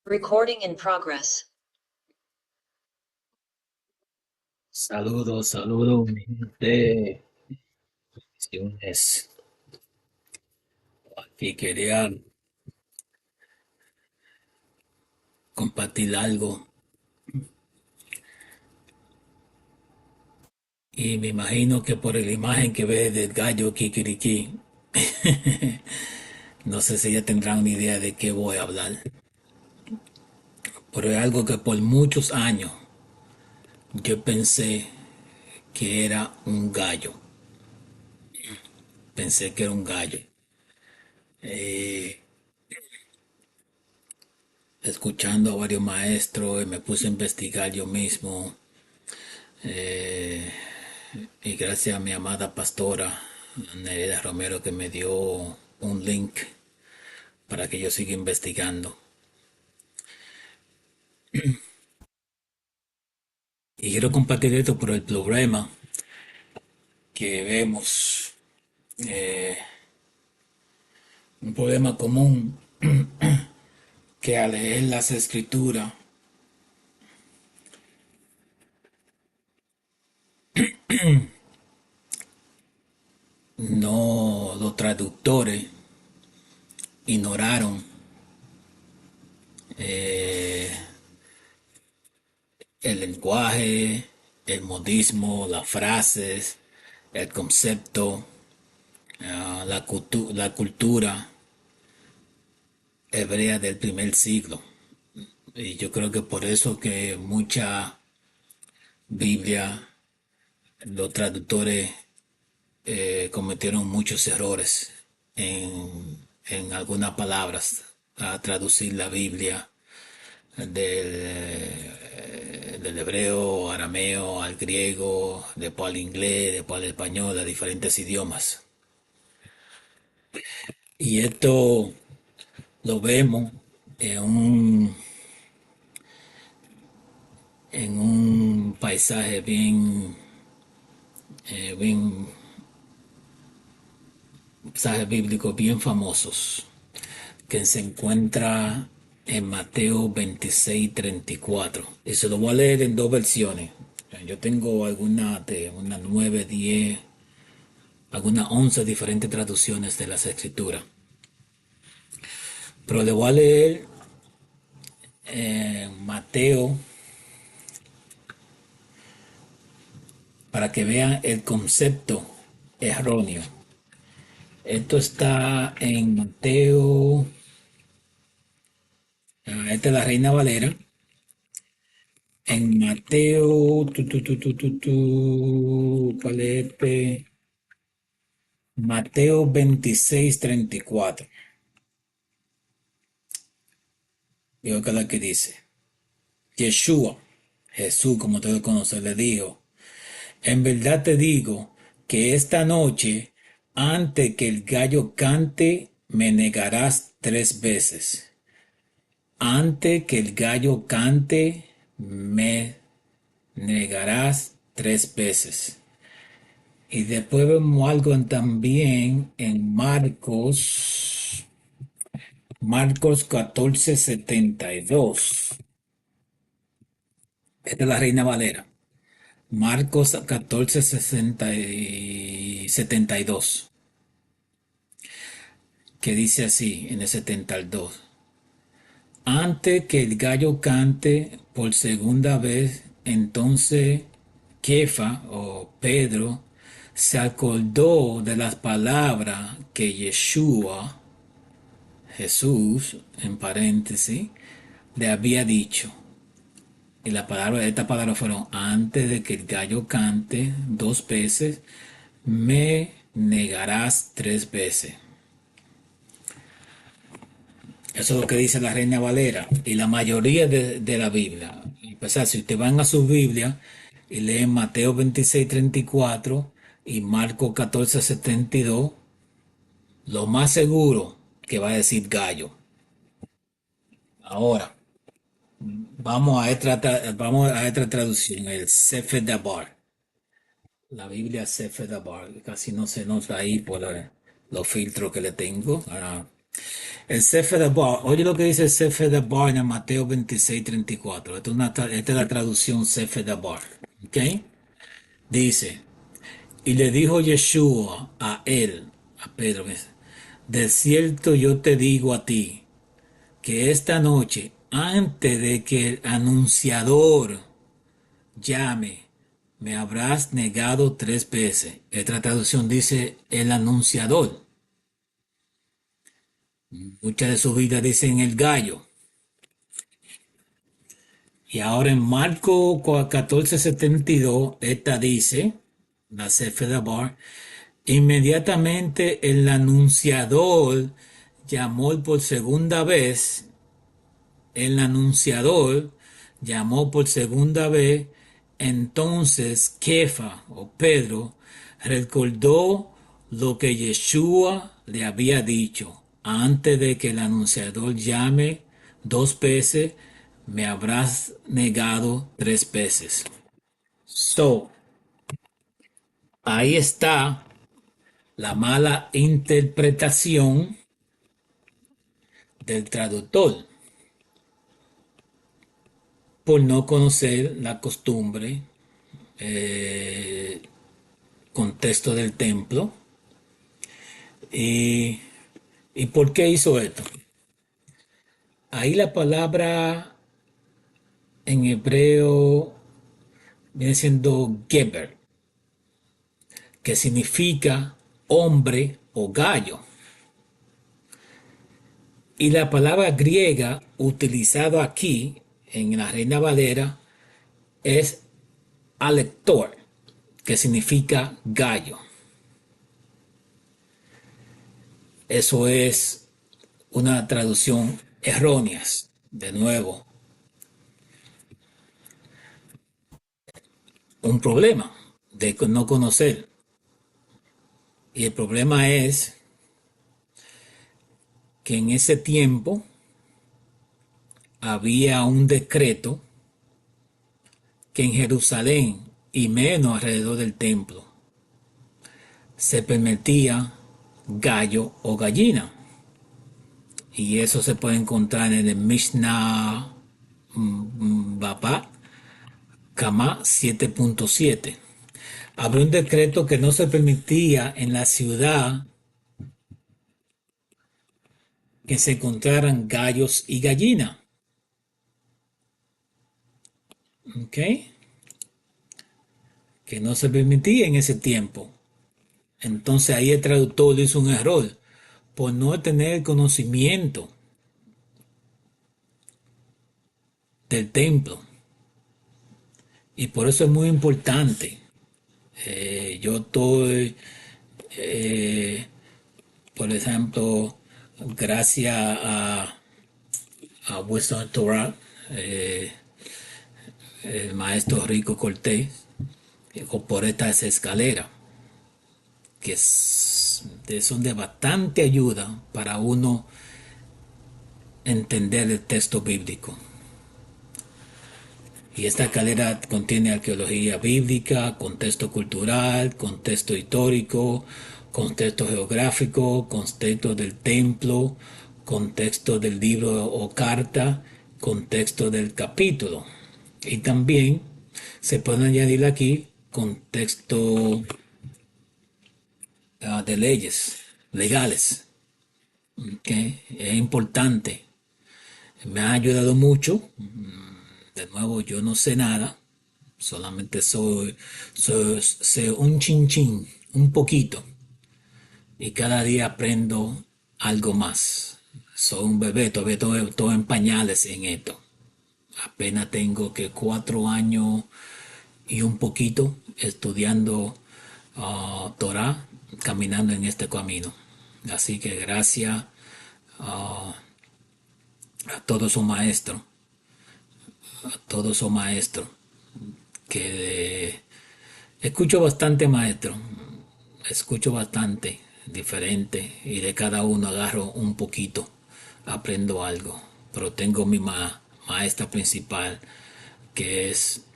Recording in progress. Saludos, saludos, mi gente. Bendiciones. Aquí quería compartir algo y me imagino que por la imagen que ve del gallo Kikiriki, no sé si ya tendrán una idea de qué voy a hablar, pero es algo que por muchos años yo pensé que era un gallo. Pensé que era un gallo. Eh, Escuchando a varios maestros, me puse a investigar yo mismo. Y gracias a mi amada pastora Nereida Romero que me dio un link para que yo siga investigando. Y quiero compartir esto por el problema que vemos, un problema común que al leer las escrituras no los traductores ignoraron eh, el lenguaje, el modismo, las frases, el concepto, la cultura hebrea del primer siglo. Y yo creo que por eso que mucha Biblia, los traductores cometieron muchos errores en algunas palabras a traducir la Biblia del hebreo, arameo al griego, después al inglés, después al español, a diferentes idiomas. Y esto lo vemos en un, en un paisaje bien pasajes bíblicos bien famosos que se encuentra en Mateo 26:34. Y se lo voy a leer en dos versiones. Yo tengo algunas de unas 9, 10, algunas 11 diferentes traducciones de las escrituras. Pero le voy a leer Mateo para que vean el concepto erróneo. Esto está en Mateo, esta es la Reina Valera. En Mateo, ¿cuál es este? Mateo 26:34. Digo que la que dice, Yeshua, Jesús, como todos conocen, le dijo, en verdad te digo que esta noche, antes que el gallo cante, me negarás 3 veces. Antes que el gallo cante, me negarás 3 veces. Y después vemos algo también en Marcos 14:72. Esta es la Reina Valera. Marcos 14:72, que dice así en el 72. Antes que el gallo cante por segunda vez, entonces Kefa o Pedro se acordó de las palabras que Yeshua, Jesús, en paréntesis, le había dicho. Y esta palabra fueron, antes de que el gallo cante 2 veces, me negarás 3 veces. Eso es lo que dice la Reina Valera y la mayoría de la Biblia. Y pues, si ustedes van a su Biblia y leen Mateo 26:34 y Marcos 14:72, lo más seguro que va a decir gallo. Ahora, vamos a esta traducción, el Sefer Dabar. La Biblia Sefer Dabar, casi no se nota ahí por los filtros que le tengo. El Sefer Bar, oye lo que dice el Sefer Bar en Mateo 26:34. Esta es la traducción Sefer Bar. ¿Ok? Dice, y le dijo Yeshua a él, a Pedro, de cierto yo te digo a ti, que esta noche, antes de que el anunciador llame, me habrás negado 3 veces. Esta traducción dice el anunciador. Muchas de sus vidas dicen el gallo. Y ahora en Marco 14:72, esta dice, la Sefer Bar, inmediatamente el anunciador llamó por segunda vez, el anunciador llamó por segunda vez, entonces Kefa o Pedro recordó lo que Yeshua le había dicho, antes de que el anunciador llame 2 veces, me habrás negado 3 veces. So, ahí está la mala interpretación del traductor por no conocer la costumbre, contexto del templo. ¿Y, y por qué hizo esto? Ahí la palabra en hebreo viene siendo Geber, que significa hombre o gallo. Y la palabra griega utilizada aquí en la Reina Valera es alector, que significa gallo. Eso es una traducción errónea, de nuevo, un problema de no conocer. Y el problema es que en ese tiempo había un decreto que en Jerusalén y menos alrededor del templo se permitía gallo o gallina. Y eso se puede encontrar en el Mishnah Baba Kama 7.7. Había un decreto que no se permitía en la ciudad que se encontraran gallos y gallinas. ¿Ok? Que no se permitía en ese tiempo. Entonces ahí el traductor hizo un error por no tener conocimiento del templo. Y por eso es muy importante. Yo estoy, eh, por ejemplo, gracias a Wisdom Torah, el maestro Rico Cortés, por estas escaleras, que son de bastante ayuda para uno entender el texto bíblico. Y esta escalera contiene arqueología bíblica, contexto cultural, contexto histórico, contexto geográfico, contexto del templo, contexto del libro o carta, contexto del capítulo. Y también se puede añadir aquí contexto de leyes legales. ¿Okay? Es importante. Me ha ayudado mucho. De nuevo, yo no sé nada, solamente sé un chinchín, un poquito, y cada día aprendo algo más. Soy un bebé, todavía todo en pañales en esto. Apenas tengo que 4 años y un poquito estudiando Torah, caminando en este camino. Así que gracias a todos sus maestros, que escucho bastante maestro, escucho bastante diferente y de cada uno agarro un poquito, aprendo algo, pero tengo mi maestra principal que es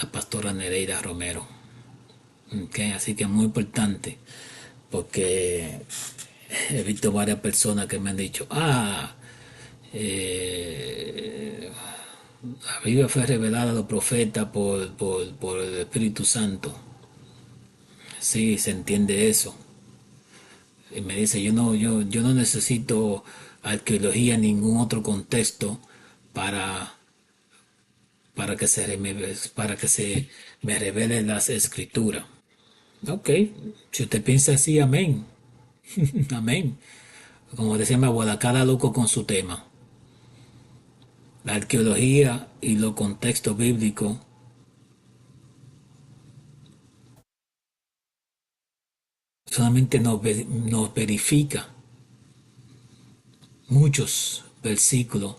la pastora Nereida Romero. ¿Okay? Así que es muy importante porque He visto varias personas que me han dicho, eh, la Biblia fue revelada a los profetas por el Espíritu Santo. Sí, se entiende eso. Y me dice, yo no necesito arqueología en ningún otro contexto para, para que se me revelen las escrituras. Ok, si usted piensa así, amén. Amén. Como decía mi abuela, cada loco con su tema. La arqueología y los contextos bíblicos solamente nos verifica muchos versículos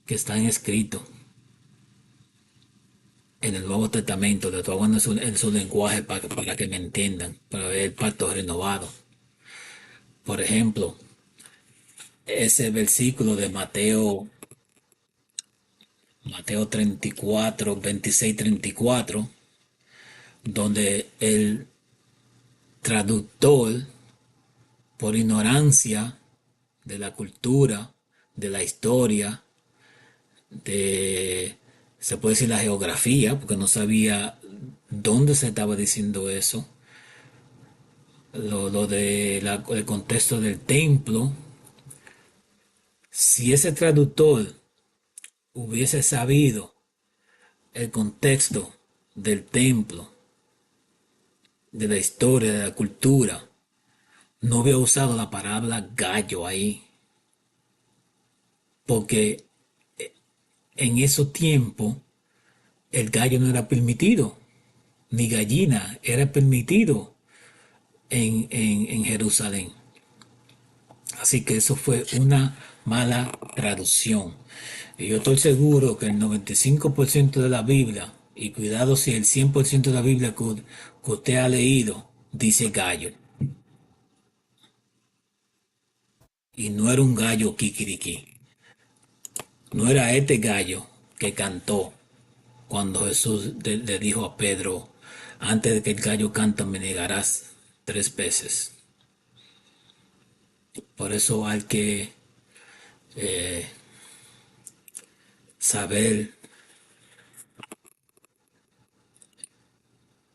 que están escritos en el Nuevo Testamento, de todo en su lenguaje para que me entiendan, para ver el pacto renovado. Por ejemplo, ese versículo de Mateo 34, 26, 34, donde el traductor, por ignorancia de la cultura, de la historia, de, se puede decir la geografía, porque no sabía dónde se estaba diciendo eso, el contexto del templo. Si ese traductor hubiese sabido el contexto del templo, de la historia, de la cultura, no hubiera usado la palabra gallo ahí, porque en esos tiempos el gallo no era permitido, ni gallina era permitido en Jerusalén. Así que eso fue una mala traducción. Y yo estoy seguro que el 95% de la Biblia, y cuidado si el 100% de la Biblia que usted ha leído, dice gallo. Y no era un gallo kikiriki. No era este gallo que cantó cuando Jesús le dijo a Pedro, antes de que el gallo cante me negarás 3 veces. Por eso hay que saber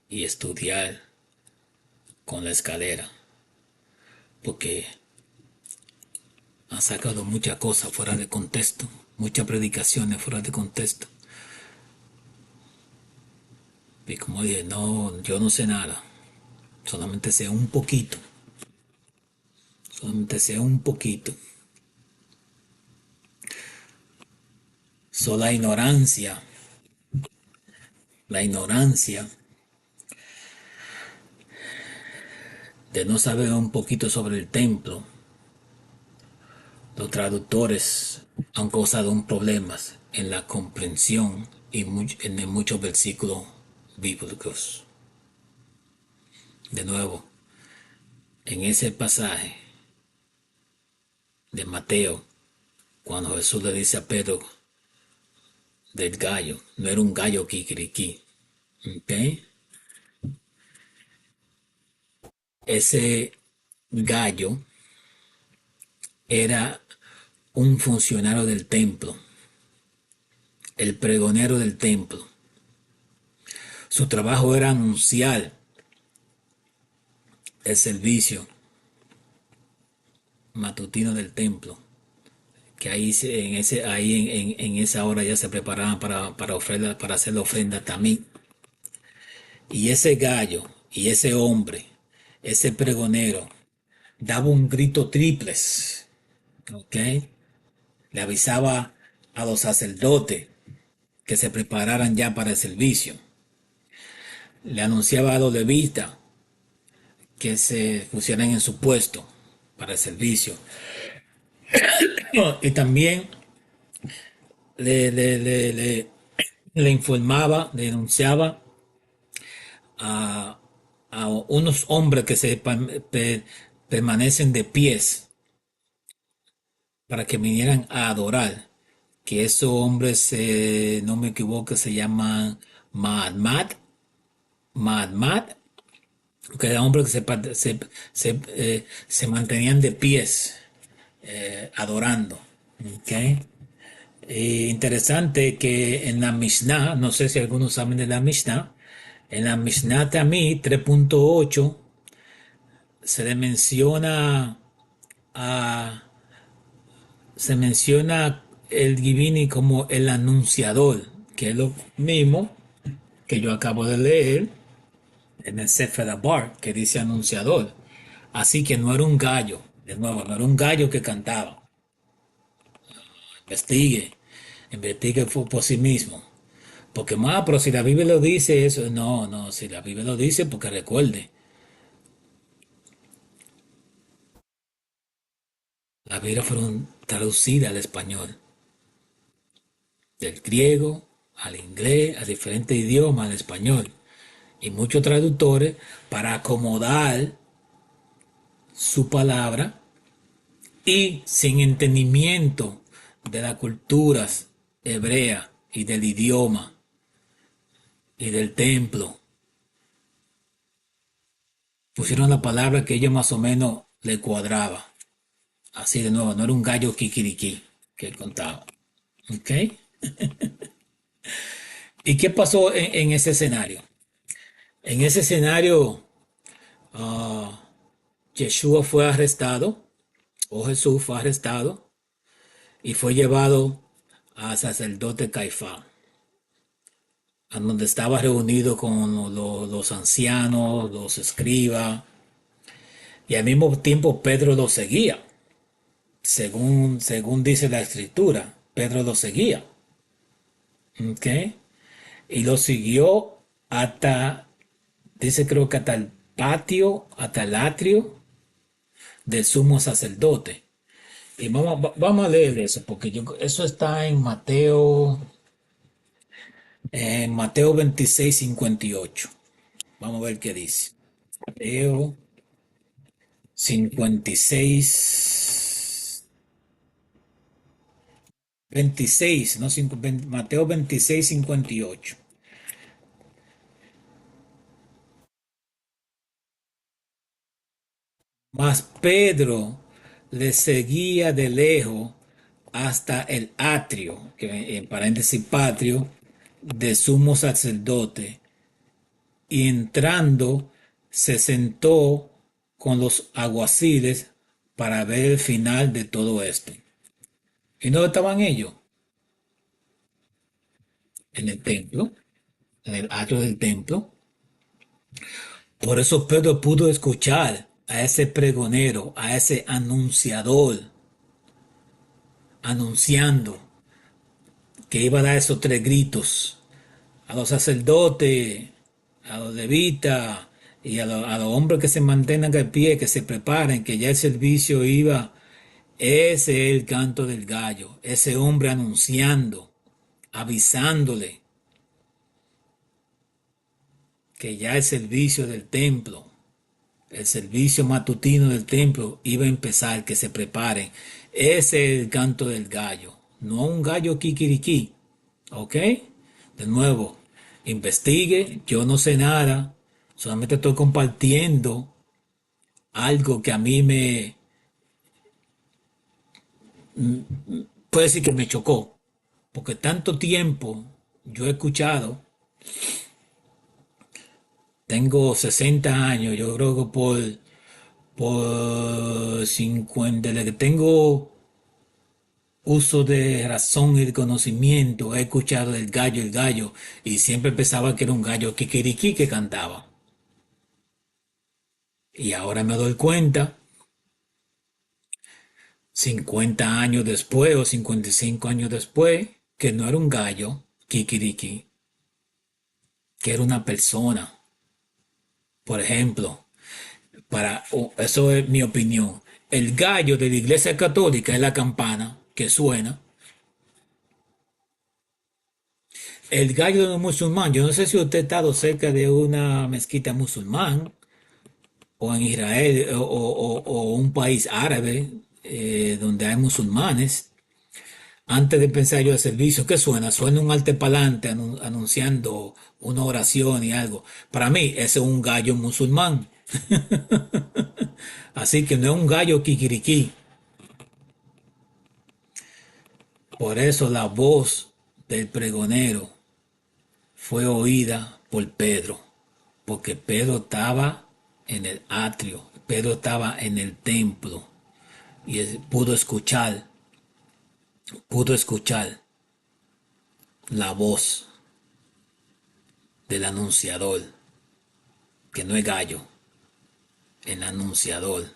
y estudiar con la escalera, porque han sacado muchas cosas fuera de contexto, muchas predicaciones fuera de contexto. Y como dije, no, yo no sé nada, solamente sé un poquito, solamente sé un poquito. So, la ignorancia de no saber un poquito sobre el templo, los traductores han causado un problema en la comprensión y en muchos versículos bíblicos. De nuevo, en ese pasaje de Mateo, cuando Jesús le dice a Pedro del gallo, no era un gallo kikiriki, ¿ok? Ese gallo era un funcionario del templo, el pregonero del templo. Su trabajo era anunciar el servicio matutino del templo, que en esa hora ya se preparaban para hacer la ofrenda también. Y ese gallo y ese hombre, ese pregonero, daba un grito triples, ¿ok? Le avisaba a los sacerdotes que se prepararan ya para el servicio. Le anunciaba a los levitas que se pusieran en su puesto para el servicio. Y también le, le, le, le, le informaba, le denunciaba a, a unos hombres que permanecen de pies para que vinieran a adorar. Que esos hombres, no me equivoco, se llaman Mahatmat, Mahatmat que eran hombres que se mantenían de pies, adorando. ¿Ok? Interesante que en la Mishnah, no sé si algunos saben de la Mishnah, en la Mishnah Tamí 3.8 se le menciona a, se menciona el Givini como el anunciador, que es lo mismo que yo acabo de leer en el Sefer Abar, que dice anunciador. Así que no era un gallo, de nuevo, no era un gallo que cantaba. Investigue, investigue por sí mismo. Porque más, pero si la Biblia lo dice, eso, no, no, si la Biblia lo dice, porque recuerde, la Biblia fueron traducida al español, del griego al inglés, a diferentes idiomas, al español. Y muchos traductores, para acomodar su palabra y sin entendimiento de las culturas hebrea y del idioma y del templo, pusieron la palabra que ellos más o menos le cuadraba. Así de nuevo, no era un gallo kikiriki que él contaba. ¿Ok? ¿Y qué pasó en ese escenario? En ese escenario, ah, Yeshua fue arrestado, o Jesús fue arrestado, y fue llevado a sacerdote Caifás, a donde estaba reunido con los ancianos, los escribas, y al mismo tiempo Pedro lo seguía, según dice la escritura, Pedro lo seguía. ¿Ok? Y lo siguió hasta, dice creo que hasta el patio, hasta el atrio del sumo sacerdote. Y vamos a leer eso, porque eso está en Mateo 26:58. Vamos a ver qué dice. Mateo 56, 26, no, Mateo 26:58. Mas Pedro le seguía de lejos hasta el atrio, que en paréntesis patrio, de sumo sacerdote, y entrando se sentó con los alguaciles para ver el final de todo esto. ¿Y dónde estaban ellos? En el templo, en el atrio del templo. Por eso Pedro pudo escuchar a ese pregonero, a ese anunciador, anunciando que iba a dar esos tres gritos a los sacerdotes, a los levitas y a los hombres que se mantengan de pie, que se preparen, que ya el servicio iba. Ese es el canto del gallo, ese hombre anunciando, avisándole que ya el servicio del templo, el servicio matutino del templo iba a empezar, que se preparen. Ese es el canto del gallo, no un gallo kikiriki. ¿Ok? De nuevo, investigue, yo no sé nada, solamente estoy compartiendo algo que a mí puede decir que me chocó, porque tanto tiempo yo he escuchado, tengo 60 años, yo creo que por 50, desde que tengo uso de razón y de conocimiento, he escuchado el gallo, y siempre pensaba que era un gallo kikiriki que cantaba. Y ahora me doy cuenta, 50 años después o 55 años después, que no era un gallo kikiriki, que era una persona. Por ejemplo, eso es mi opinión. El gallo de la iglesia católica es la campana que suena. El gallo de un musulmán, yo no sé si usted ha estado cerca de una mezquita musulmán o en Israel o un país árabe donde hay musulmanes. Antes de pensar yo el servicio, ¿qué suena? Suena un altepalante anunciando una oración y algo. Para mí, ese es un gallo musulmán. Así que no es un gallo kikiriquí. Por eso la voz del pregonero fue oída por Pedro, porque Pedro estaba en el atrio, Pedro estaba en el templo y pudo escuchar la voz del anunciador, que no es gallo, el anunciador,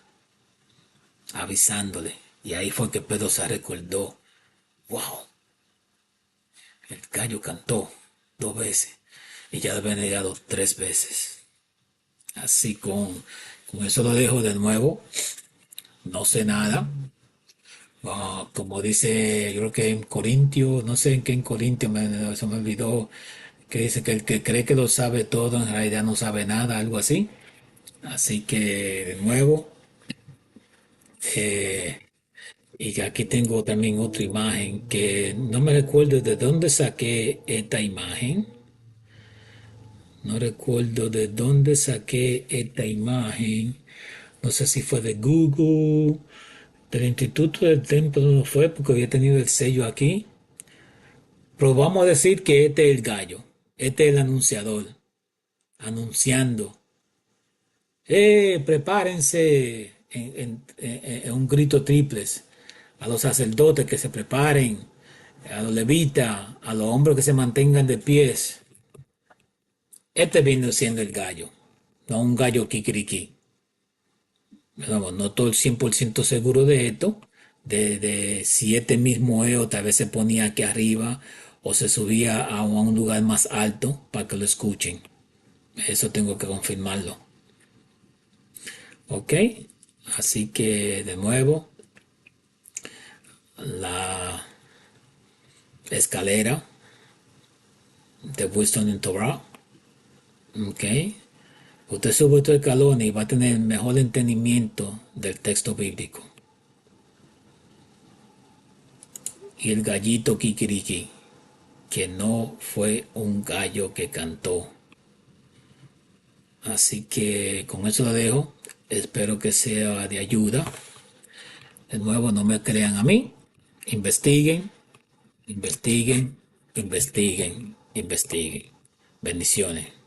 avisándole. Y ahí fue que Pedro se recordó, wow, el gallo cantó 2 veces y ya había negado 3 veces. Así con eso lo dejo de nuevo. No sé nada. Como dice, yo creo que en Corintios, no sé en qué en Corintios, se me olvidó, que dice que el que cree que lo sabe todo en realidad no sabe nada, algo así. Así que de nuevo, eh, y que aquí tengo también otra imagen que no me recuerdo de dónde saqué esta imagen. No recuerdo de dónde saqué esta imagen. No sé si fue de Google, del Instituto del Templo, no fue porque había tenido el sello aquí. Pero vamos a decir que este es el gallo, este es el anunciador, anunciando. Prepárense en un grito triples a los sacerdotes que se preparen, a los levitas, a los hombres que se mantengan de pies. Este viene siendo el gallo, no un gallo kikiriki. No estoy 100% seguro de esto, de si este mismo EO tal vez se ponía aquí arriba o se subía a un lugar más alto para que lo escuchen. Eso tengo que confirmarlo. ¿Ok? Así que de nuevo, la escalera de Wisdom en Torah. ¿Ok? Usted sube estos escalones y va a tener mejor entendimiento del texto bíblico. Y el gallito kikiriki, que no fue un gallo que cantó. Así que con eso lo dejo. Espero que sea de ayuda. De nuevo, no me crean a mí. Investiguen, investiguen, investiguen, investiguen. Bendiciones.